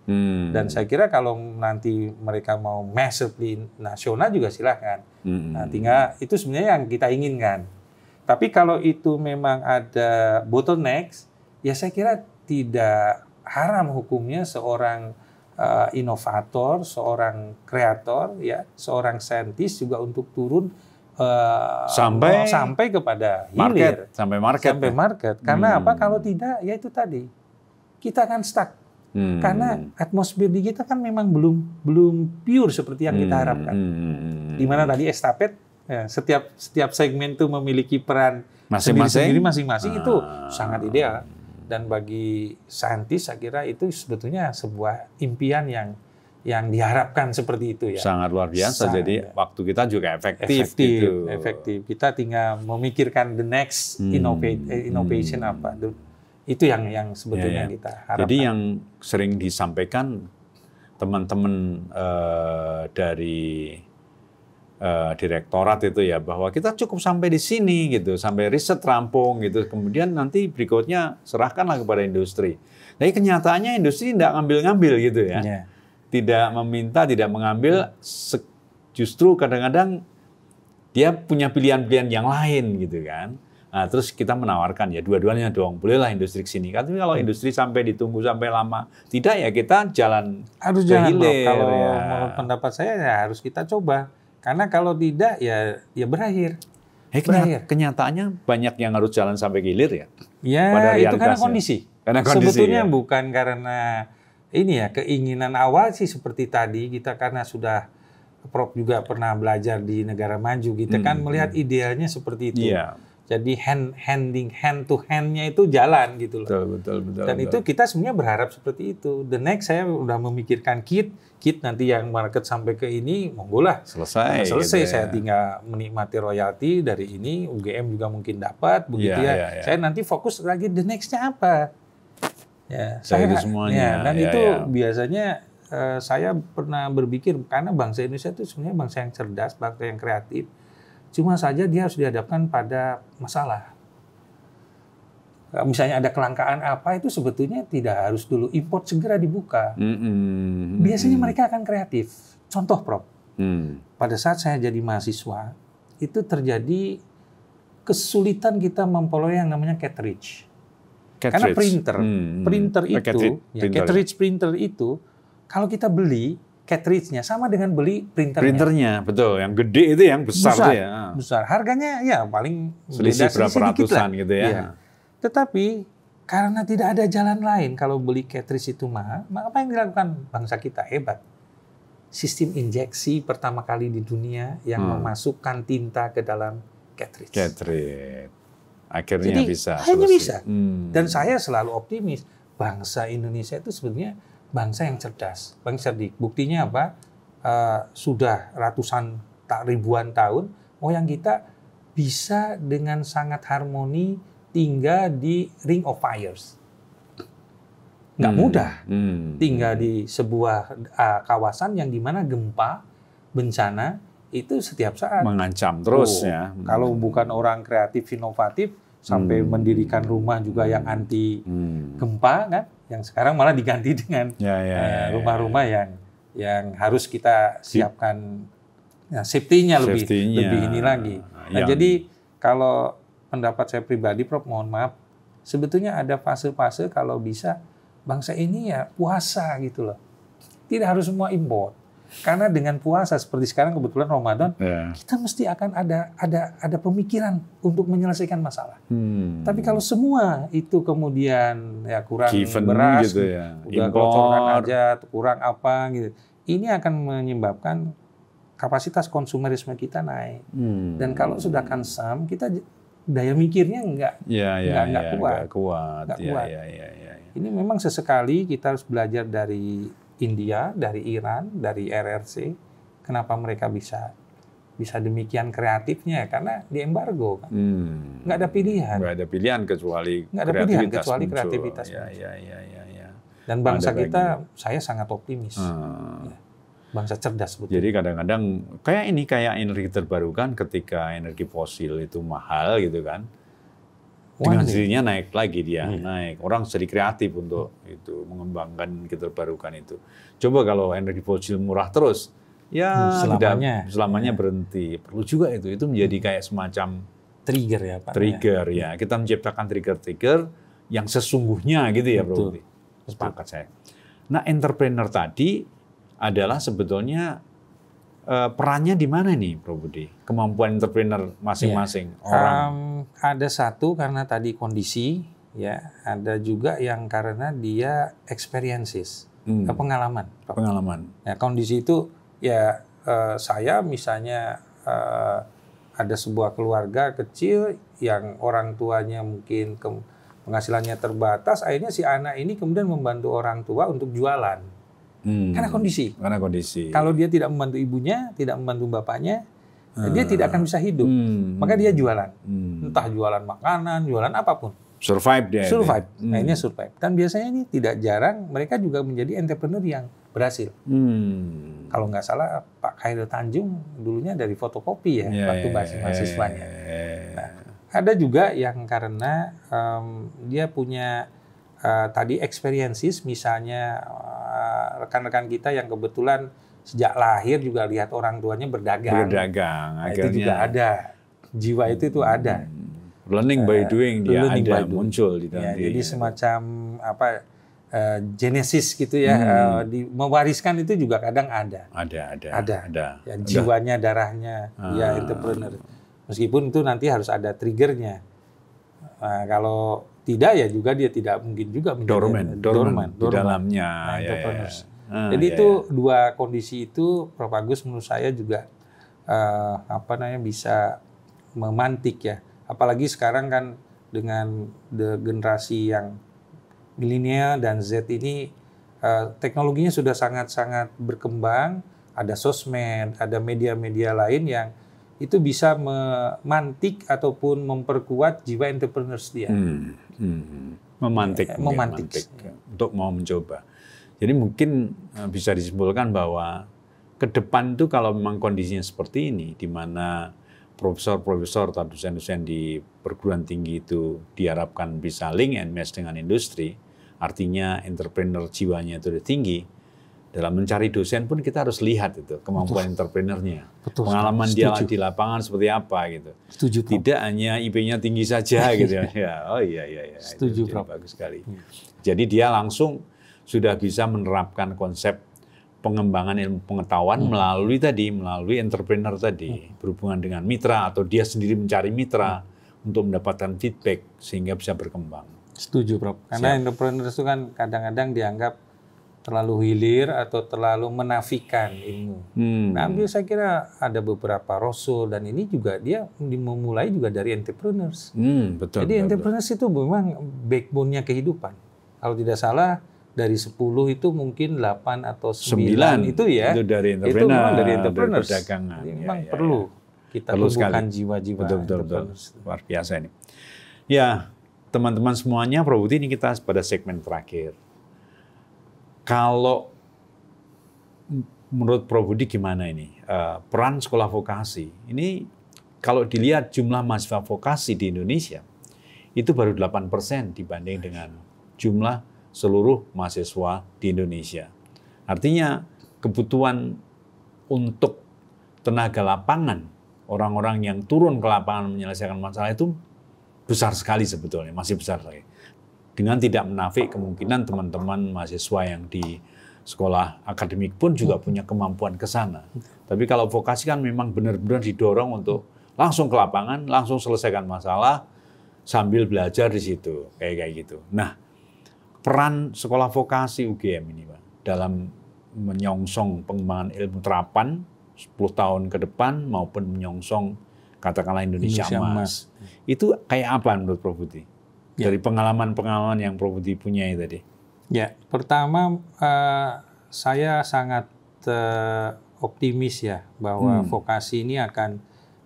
Dan saya kira kalau nanti mereka mau massively nasional juga silahkan. Nah, tinggal itu sebenarnya yang kita inginkan. Tapi kalau itu memang ada bottlenecks, ya saya kira tidak haram hukumnya seorang inovator, seorang kreator, ya, seorang saintis juga untuk turun sampai kepada hilir, sampai market. Karena apa? Kalau tidak, ya itu tadi kita akan stuck. Karena atmosfer di kita kan memang belum pure seperti yang kita harapkan. Di mana tadi estafet, ya, setiap segmen itu memiliki peran sendiri masing-masing, itu sangat ideal. Dan bagi saintis saya kira itu sebetulnya sebuah impian yang diharapkan seperti itu ya. Sangat luar biasa. Jadi waktu kita juga efektif. Kita tinggal memikirkan the next innovation apa. Itu yang sebetulnya kita harapkan. Jadi yang sering disampaikan teman-teman dari direktorat itu ya, bahwa kita cukup sampai di sini gitu, sampai riset rampung gitu, kemudian nanti berikutnya serahkanlah kepada industri. Tapi kenyataannya industri tidak ngambil-ngambil gitu ya, tidak meminta, tidak mengambil, justru kadang-kadang dia punya pilihan-pilihan yang lain gitu kan. Nah, terus kita menawarkan ya dua-duanya dong, bolehlah industri ke sini. Tapi kalau industri sampai ditunggu sampai lama, tidak ya kita harus ke hilir. Kalau ya. menurut pendapat saya ya harus kita coba. Karena kalau tidak ya berakhir. Kenyataannya banyak yang harus jalan sampai hilir ya. Ya, itu karena kondisi. Sebetulnya ya. bukan karena ini ya keinginan awal sih seperti tadi kita karena sudah Prof juga pernah belajar di negara maju, kita kan melihat idealnya seperti itu. Iya. Jadi hand to hand-nya itu jalan gitu loh. Betul. Dan itu kita sebenarnya berharap seperti itu. The next saya udah memikirkan kit nanti yang market sampai ke ini, monggolah. Selesai gitu saya ya. tinggal menikmati royalti dari ini, UGM juga mungkin dapat, begitu ya. Saya nanti fokus lagi the next-nya apa. Ya, saya itu semuanya. Dan itu biasanya saya pernah berpikir karena bangsa Indonesia itu sebenarnya bangsa yang cerdas, bangsa yang kreatif. Cuma saja dia harus dihadapkan pada masalah. Misalnya ada kelangkaan apa, itu sebetulnya tidak harus dulu import segera dibuka. Biasanya mereka akan kreatif. Contoh, Prof. Pada saat saya jadi mahasiswa, itu terjadi kesulitan kita memperoleh yang namanya cartridge. Karena printer itu, cartridge printer itu, kalau kita beli, cartridge-nya sama dengan beli printernya. Printernya, betul. Yang gede itu yang besar tuh ya. Besar. Harganya ya paling selisih berapa ratusan gitu ya. Iya. Tetapi karena tidak ada jalan lain kalau beli cartridge itu mahal, maka apa yang dilakukan bangsa kita hebat. Sistem injeksi pertama kali di dunia yang memasukkan tinta ke dalam cartridge. Akhirnya jadi, bisa. Akhirnya bisa. Dan saya selalu optimis. Bangsa Indonesia itu sebenarnya bangsa yang cerdas, bangsa cerdik. Buktinya apa? Sudah ratusan, tak ribuan tahun, yang kita bisa dengan sangat harmoni tinggal di Ring of Fires. Nggak mudah. Tinggal di sebuah kawasan yang dimana gempa, bencana, itu setiap saat. Mengancam terus ya. Kalau bukan orang kreatif, inovatif, sampai mendirikan rumah juga yang anti gempa kan, yang sekarang malah diganti dengan rumah-rumah yang harus kita siapkan safety-nya lebih ini lagi. Nah, jadi kalau pendapat saya pribadi, Prof, mohon maaf, sebetulnya ada fase-fase kalau bisa bangsa ini ya puasa gitu loh. Tidak harus semua import. Karena dengan puasa seperti sekarang kebetulan Ramadan, kita mesti akan ada pemikiran untuk menyelesaikan masalah. Tapi kalau semua itu kemudian ya kurang beras, gitu ya. udah kocoran aja, kurang apa gitu, ini akan menyebabkan kapasitas konsumerisme kita naik. Dan kalau sudah konsum, kita daya mikirnya nggak kuat. Ini memang sesekali kita harus belajar dari India, dari Iran, dari RRC, kenapa mereka bisa demikian kreatifnya? Karena di embargo kan, nggak ada pilihan. Nggak ada pilihan kecuali kreativitas. Dan bangsa kita, saya sangat optimis. Bangsa cerdas betul. Jadi kadang-kadang kayak energi terbarukan, ketika energi fosil itu mahal gitu kan. Dengan sendirinya naik lagi naik. Orang jadi kreatif untuk itu mengembangkan energi terbarukan itu. Coba kalau energi fosil murah terus, ya selamanya berhenti. Perlu juga itu menjadi kayak semacam trigger ya Pak. Trigger ya. Kita menciptakan trigger-trigger yang sesungguhnya gitu ya, Bro. Sepakat saya. Nah, entrepreneur tadi adalah sebetulnya perannya di mana nih, Bro Budi? Kemampuan entrepreneur masing-masing orang. Ada satu karena tadi kondisi, ya. Ada juga yang karena dia experiences, pengalaman. Ya, kondisi itu ya saya misalnya ada sebuah keluarga kecil yang orang tuanya mungkin penghasilannya terbatas, akhirnya si anak ini kemudian membantu orang tua untuk jualan. Karena kondisi. Kalau dia tidak membantu ibunya, tidak membantu bapaknya, dia tidak akan bisa hidup. Maka dia jualan. Entah jualan makanan, jualan apapun. Survive dia. Nah, ini survive. Dan biasanya ini tidak jarang mereka juga menjadi entrepreneur yang berhasil. Kalau nggak salah Pak Khairil Tanjung dulunya dari fotokopi ya, waktu mahasiswanya. Nah, ada juga yang karena dia punya tadi experiences, misalnya rekan-rekan kita yang kebetulan sejak lahir juga lihat orang tuanya berdagang. Nah, itu juga ada. Jiwa itu ada. Learning by doing dia ada muncul di dalam diri. Jadi semacam genesis gitu ya, mewariskan itu juga kadang ada. Ada. Ya, jiwanya, darahnya, ya entrepreneur. Meskipun itu nanti harus ada triggernya. Nah, kalau tidak ya juga dia tidak mungkin juga menjadi dormant di dalamnya. Entrepreneurs. Jadi itu dua kondisi itu, Prof. Agus menurut saya juga bisa memantik ya. Apalagi sekarang kan dengan generasi yang milenial dan Z ini teknologinya sudah sangat-sangat berkembang. Ada sosmed, ada media-media lain yang itu bisa memantik ataupun memperkuat jiwa entrepreneurs dia. Memantik untuk mau mencoba. Jadi mungkin bisa disimpulkan bahwa ke depan itu kalau memang kondisinya seperti ini, di mana profesor-profesor atau dosen-dosen di perguruan tinggi itu diharapkan bisa link and match dengan industri, artinya entrepreneur jiwanya itu udah tinggi. Dalam mencari dosen pun kita harus lihat itu kemampuan entrepreneurnya, pengalaman dia di lapangan seperti apa gitu. Tidak hanya IP-nya tinggi saja gitu ya. Oh iya. Setuju, itu bagus sekali. Jadi dia langsung sudah bisa menerapkan konsep pengembangan ilmu pengetahuan melalui entrepreneur tadi, berhubungan dengan mitra atau dia sendiri mencari mitra untuk mendapatkan feedback sehingga bisa berkembang. Setuju, Prof. Karena entrepreneur itu kan kadang-kadang dianggap terlalu hilir atau terlalu menafikan ilmu. Nah, saya kira ada beberapa rasul dan ini juga dia memulai juga dari entrepreneurs. Betul. Jadi entrepreneurs itu memang backbone-nya kehidupan. Kalau tidak salah dari 10 itu mungkin 8 atau 9 itu ya. Itu dari entrepreneur. Itu memang dari entrepreneurs. Dari perdagangan. Jadi memang perlu kita tumbuhkan jiwa-jiwa entrepreneurs. Betul. Luar biasa ini. Ya, teman-teman semuanya, Prof. Budi, ini kita pada segmen terakhir. Kalau menurut Prof. Budi gimana ini? Peran sekolah vokasi. Ini kalau dilihat jumlah mahasiswa vokasi di Indonesia, itu baru 8% dibanding dengan jumlah seluruh mahasiswa di Indonesia. Artinya kebutuhan untuk tenaga lapangan, orang-orang yang turun ke lapangan menyelesaikan masalah itu besar sekali sebetulnya, masih besar sekali. Dengan tidak menafik kemungkinan teman-teman mahasiswa yang di sekolah akademik pun juga punya kemampuan ke sana. Tapi kalau vokasi kan memang benar-benar didorong untuk langsung ke lapangan, langsung selesaikan masalah sambil belajar di situ, kayak gitu. Nah, peran sekolah vokasi UGM ini, Pak, dalam menyongsong pengembangan ilmu terapan 10 tahun ke depan maupun menyongsong katakanlah Indonesia Emas. Itu kayak apa menurut Prof. Budi? Dari pengalaman-pengalaman yang Prof. Budi punya tadi. Ya, pertama saya sangat optimis ya bahwa vokasi ini akan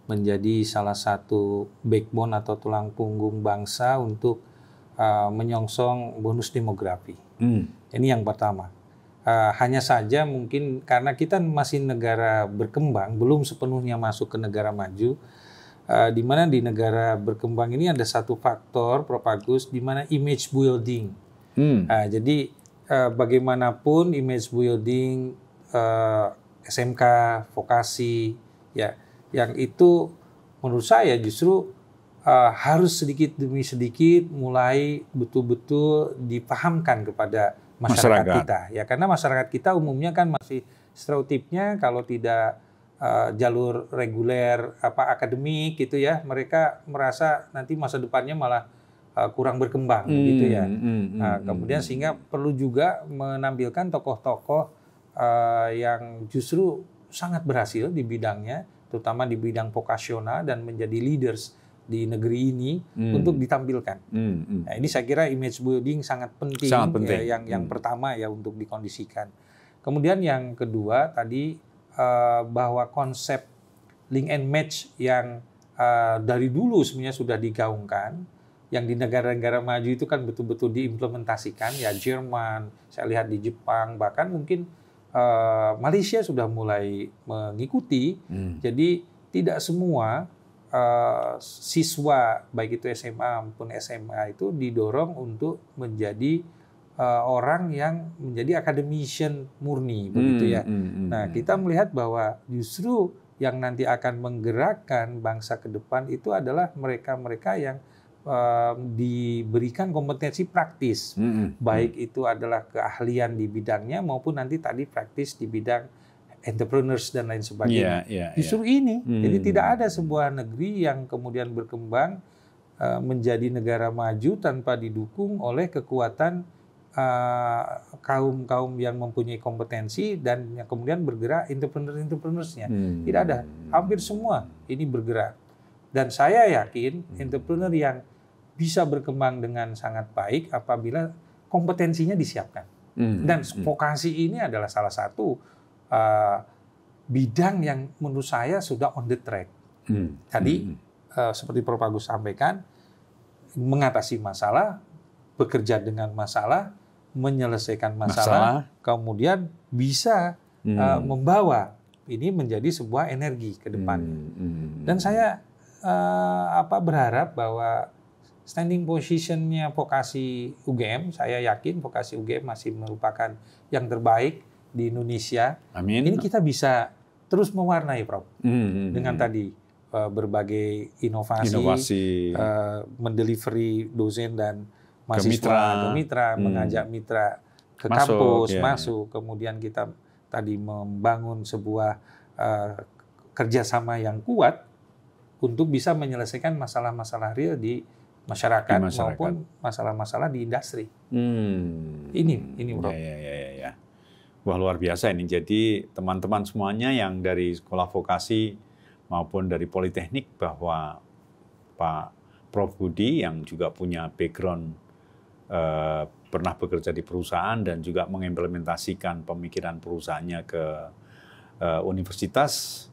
menjadi salah satu backbone atau tulang punggung bangsa untuk menyongsong bonus demografi. Ini yang pertama. Hanya saja mungkin karena kita masih negara berkembang, belum sepenuhnya masuk ke negara maju, di mana di negara berkembang ini ada satu faktor, Prof. Agus, di mana image building. Jadi bagaimanapun image building SMK, vokasi, ya, yang itu menurut saya justru harus sedikit demi sedikit mulai betul-betul dipahamkan kepada masyarakat kita. Ya, karena masyarakat kita umumnya kan masih stereotipnya kalau tidak jalur reguler akademik gitu ya, mereka merasa nanti masa depannya malah kurang berkembang gitu ya. Kemudian sehingga perlu juga menampilkan tokoh-tokoh yang justru sangat berhasil di bidangnya, terutama di bidang vokasional dan menjadi leaders di negeri ini untuk ditampilkan. Nah, ini saya kira image building sangat penting. Ya, yang pertama ya untuk dikondisikan. Kemudian yang kedua tadi bahwa konsep link and match yang dari dulu sebenarnya sudah digaungkan, yang di negara-negara maju itu kan betul-betul diimplementasikan, ya Jerman, saya lihat di Jepang, bahkan mungkin Malaysia sudah mulai mengikuti. Jadi tidak semua siswa baik itu SMA maupun SMA itu didorong untuk menjadi orang yang menjadi academician murni begitu ya. Nah, kita melihat bahwa justru yang nanti akan menggerakkan bangsa ke depan itu adalah mereka-mereka yang diberikan kompetensi praktis, baik itu adalah keahlian di bidangnya maupun nanti tadi praktis di bidang entrepreneurs dan lain sebagainya. Justru ini, jadi tidak ada sebuah negeri yang kemudian berkembang menjadi negara maju tanpa didukung oleh kekuatan kaum-kaum yang mempunyai kompetensi dan yang kemudian bergerak entrepreneurs-nya. Tidak ada, hampir semua ini bergerak. Dan saya yakin entrepreneur yang bisa berkembang dengan sangat baik apabila kompetensinya disiapkan. Dan vokasi ini adalah salah satu bidang yang menurut saya sudah on the track. Tadi seperti Prof. Agus sampaikan, mengatasi masalah, bekerja dengan masalah, menyelesaikan masalah, kemudian bisa membawa ini menjadi sebuah energi ke depan. Dan saya berharap bahwa standing position-nya vokasi UGM, saya yakin vokasi UGM masih merupakan yang terbaik di Indonesia. Amin. Ini kita bisa terus mewarnai, Prof. Dengan tadi berbagai inovasi. Mendelivery dosen dan mahasiswa ke mitra, mengajak mitra ke kampus, masuk. Kemudian kita tadi membangun sebuah kerjasama yang kuat untuk bisa menyelesaikan masalah-masalah real di masyarakat maupun masalah-masalah di industri. Ini Bro. Ya. Wah, luar biasa ini. Jadi teman-teman semuanya yang dari sekolah vokasi maupun dari politeknik, bahwa Pak Prof. Budi yang juga punya background pernah bekerja di perusahaan dan juga mengimplementasikan pemikiran perusahaannya ke universitas,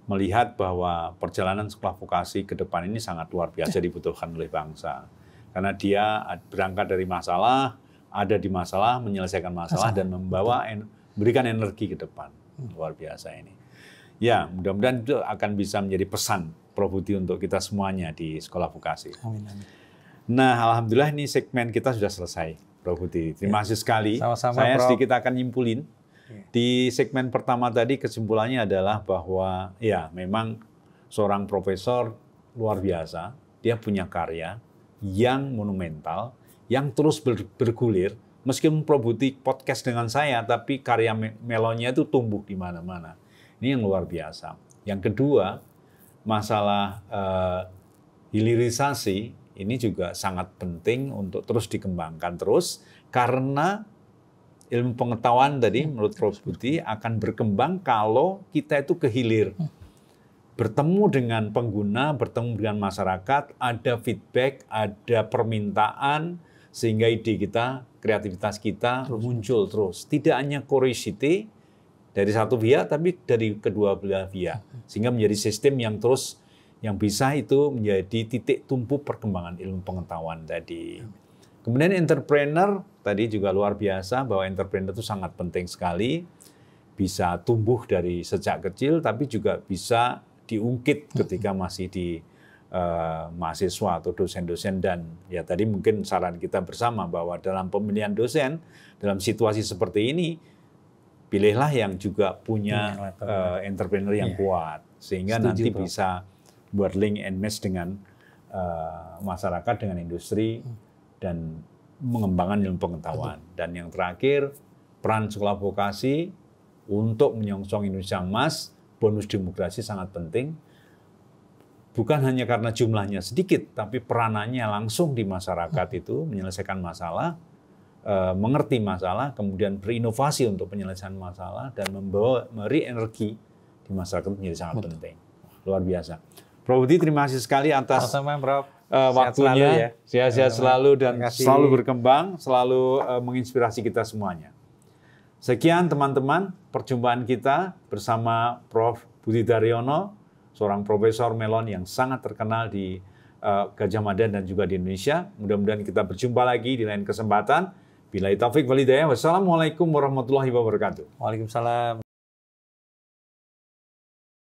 melihat bahwa perjalanan sekolah vokasi ke depan ini sangat luar biasa dibutuhkan oleh bangsa. Karena dia berangkat dari masalah, ada di masalah, menyelesaikan masalah, dan memberikan energi ke depan. Luar biasa ini. Ya, mudah-mudahan itu akan bisa menjadi pesan Prof. Budi untuk kita semuanya di sekolah vokasi. Amin. Nah, alhamdulillah ini segmen kita sudah selesai, Prof. Budi. Terima kasih sekali. Sama-sama, Saya Prof. sedikit akan nyimpulin. Di segmen pertama tadi kesimpulannya adalah bahwa ya memang seorang profesor luar biasa, dia punya karya yang monumental, yang terus bergulir. Meskipun Prof. Budi podcast dengan saya, tapi karya Melonnya itu tumbuh di mana-mana. Ini yang luar biasa. Yang kedua, masalah hilirisasi ini juga sangat penting untuk terus dikembangkan terus, karena ilmu pengetahuan tadi menurut Prof. Budi akan berkembang kalau kita itu kehilir. Bertemu dengan pengguna, bertemu dengan masyarakat, ada feedback, ada permintaan, sehingga ide kita, kreativitas kita muncul terus. Tidak hanya curiosity dari satu pihak, tapi dari kedua belah pihak. Sehingga menjadi sistem yang terus, yang bisa itu menjadi titik tumpu perkembangan ilmu pengetahuan tadi. Kemudian entrepreneur, tadi juga luar biasa bahwa entrepreneur itu sangat penting sekali. Bisa tumbuh dari sejak kecil, tapi juga bisa diungkit ketika masih di mahasiswa atau dosen-dosen. Dan ya tadi mungkin saran kita bersama bahwa dalam pemilihan dosen, dalam situasi seperti ini, pilihlah yang juga punya entrepreneur yang kuat. Sehingga nanti bisa buat link and match dengan masyarakat, dengan industri, dan mengembangkan ilmu pengetahuan. Dan yang terakhir, peran sekolah vokasi untuk menyongsong Indonesia Emas, bonus demokrasi sangat penting. Bukan hanya karena jumlahnya sedikit, tapi peranannya langsung di masyarakat itu, menyelesaikan masalah, mengerti masalah, kemudian berinovasi untuk penyelesaian masalah, dan memberi energi di masyarakat menjadi sangat penting. Luar biasa. Prof. Budi, terima kasih sekali atas waktunya. Sehat-sehat selalu dan selalu berkembang, selalu menginspirasi kita semuanya. Sekian teman-teman, perjumpaan kita bersama Prof. Budi Daryono, seorang profesor melon yang sangat terkenal di Gajah Mada dan juga di Indonesia. Mudah-mudahan kita berjumpa lagi di lain kesempatan. Billahi taufik wal hidayah. Wassalamualaikum warahmatullahi wabarakatuh. Waalaikumsalam.